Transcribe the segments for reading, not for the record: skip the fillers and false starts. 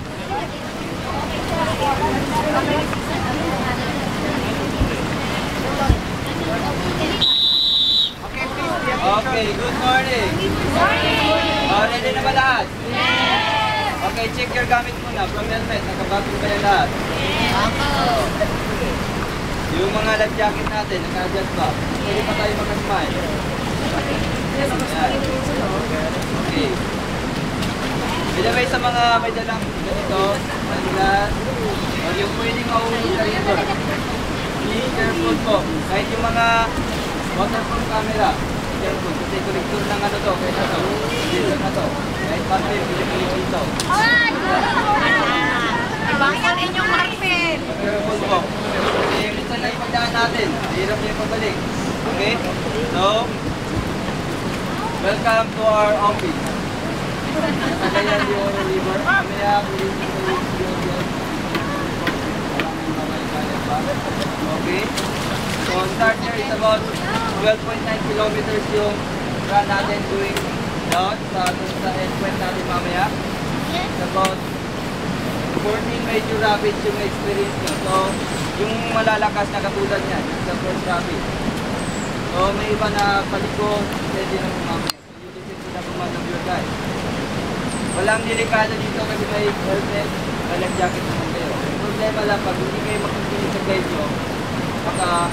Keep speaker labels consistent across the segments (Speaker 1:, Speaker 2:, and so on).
Speaker 1: Okay, good morning. Good morning. Ready na ba lahat? Yes. Okay, check your gamit muna. From helmet, nakabag ba yan lahat? Yes. Yung mga life jacket natin, naka-adjust ba? Pwede pa tayo mag-smile. Okay. Bilabay sa mga may dalang ganito, manilas, o yung pwedeng mahulog sa rito. Be careful po. Kahit yung mga waterproof camera, careful. Kasi kolektor ng ano to, kaya to. Dito na to. Kahit pati, pili-pili dito.
Speaker 2: Ibangkan inyong marpin.
Speaker 1: Careful po. Kasi minsan na ipagdaan natin. Hirap niya ipabalik. Okay? So, welcome to our office. Kagayan di Oro River. Mamaya, okay? So, start here is about 12.9 kilometers yung run natin going down sa endpoint natin mamaya. It's about 14 major rapids yung experience nyo. So, yung malalakas na katulad niyan, sa first rapid. So, may iba na palikot, pwede na mamaya. So, you listen to the command of your guide. Walang delikado dito kasi may helmet, may life jacket naman kayo. Yung problema lang, pag hindi kayo makikinig sa guide nyo, baka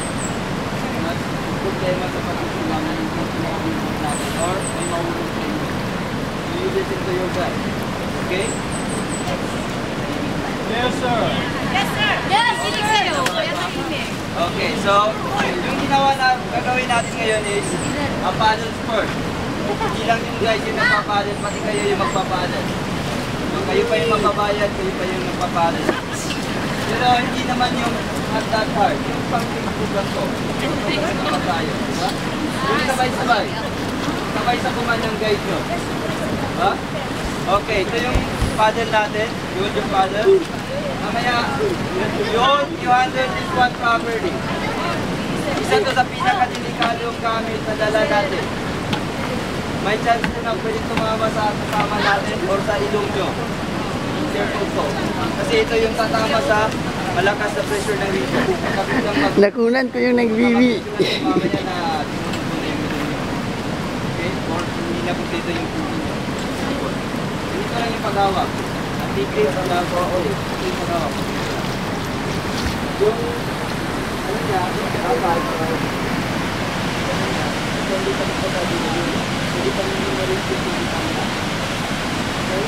Speaker 1: problema sa pag-usulang na yung pinakabibig natin or may mahulog sa inyo. So you listen to your guide. Okay? Yes, sir.
Speaker 2: Yes, sir. Yes, kinig sa'yo. Kaya makinig.
Speaker 1: Okay, so yung ginawa na gagawin natin ngayon is a paddle sport. Hindi lang yung guys yung nagpapaddle, pati kayo yung magpapaddle. So kayo pa yung magbabayad, kayo pa yung magpapaddle. Pero hindi naman yung not that hard. Yung pang-Facebook lang to. Yung tayo. Diba? Yung sabay-sabay. Sabay sa command ng guide nyo. Diba? Okay, ito yung paddle natin. Yun yung paddle. Mamaya, yun, you handle this one properly. Isa to sa pinakadelikadong gamit na dala natin. May chance na pwede tumama sa kasama natin or sa ilong nyo. Careful po. Kasi ito yung tatama sa malakas na pressure ng region.
Speaker 3: Nakunan ko yung nag-vivi.
Speaker 1: Mamaya na okay? Or hindi na kung dito yung tubig nyo. Dito lang yung paghawak. Ang tigris ang nagawa ulit. Ito yung paghawak. Yung ano niya, kapag hindi pa nito tayo dito. Hindi pa nito na rin dito yung camera. Okay?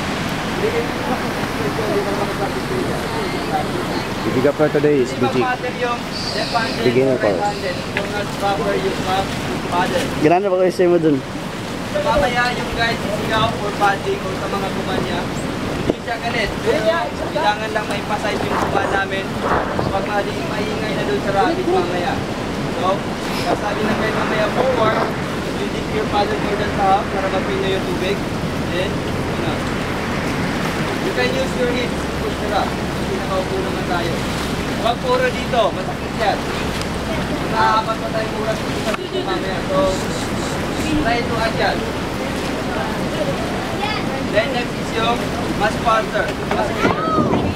Speaker 3: The big for today is Bujik. Beginner course. Gano'n ba kayo sa'yo mo dun?
Speaker 1: Mamaya yung guys sigaw or padding o sa mga kumanya, hindi siya galit. Pero kailangan lang ma-emphasize yung kuman namin pag maingay na dun sa rabbit mamaya. So, sabi ng guys mamaya forward, you dip your paddle more than sa half para mapino yung tubig. Then, you can use your hips to push the rock. Kasi nakaupo naman tayo. Huwag puro dito, masakit yan. Nakakapat pa tayong oras dito mamaya. So, try to adjust. Then next is yung mas faster, mas quicker.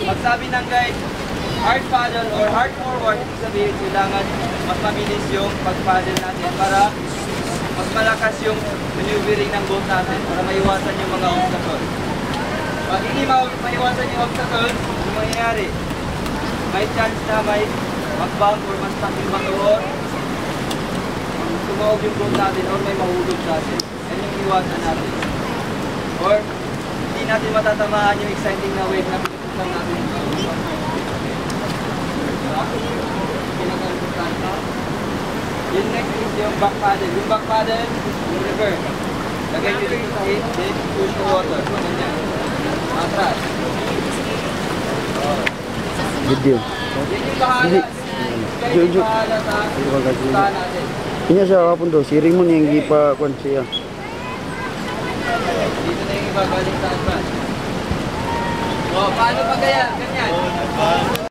Speaker 1: Pag sabi ng guide, hard paddle or hard forward, ibig sabihin kailangan mas mabilis yung pag-paddle natin para mas malakas yung maneuvering ng boat natin para maiwasan yung mga obstacles. Pag hindi maiwasan yung obstacles, yung mangyayari, may chance na may mag-bound or mas stuck yung motor, tumawag yung boat natin or may mahulog natin. Yan yung iwasan natin. Or hindi natin matatamaan yung exciting na wave na pinupuntan natin. Yung next is yung back paddle. Yung back paddle, yung reverse. Lagay nyo rin sa hit, then push the water. So, ganyan. Atras.
Speaker 3: Video.
Speaker 1: Yan yung bahala. Kayo yung bahala sa puntahan natin.
Speaker 3: Kanya siya kapon do, si Raymond yung gipa-kwan siya.
Speaker 1: Dito na yung iba galing sa atras. O, paano pa kaya? Ganyan.